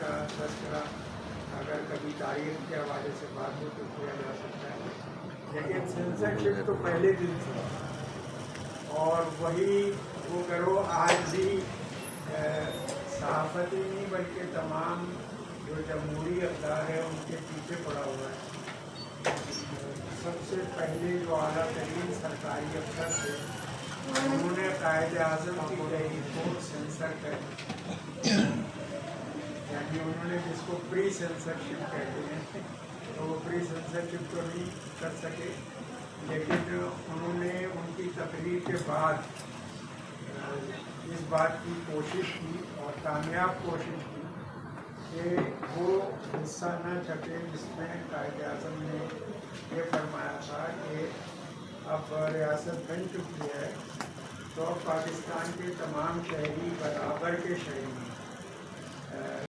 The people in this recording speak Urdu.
کا تذکرہ اگر کبھی تاریخ کے حوالے سے بات ہو تو کیا جا سکتا ہے، لیکن سینسرشپ تو پہلے دن سے اور وہی وہ کرو آج بھی صحافتی نہیں بلکہ تمام جو جمہوری اقدار ہے ان کے پیچھے پڑا ہوا ہے۔ سب سے پہلے جو اعلیٰ ترین سرکاری افسر تھے انہوں نے قائد اعظم کی تحریر کو سینسر کر، یعنی انہوں نے جس کو پری سینسرشپ کہتے ہیں تو وہ پری سینسرشپ تو نہیں کر سکے، لیکن انہوں نے ان کی تقریر کے بعد اس بات کی کوشش کی اور کامیاب کوشش کی کہ وہ حصہ نہ چھپے جس میں قائد اعظم نے یہ فرمایا تھا کہ اب ریاست بن چکی ہے تو پاکستان کے تمام شہری برابر کے شہری ہیں۔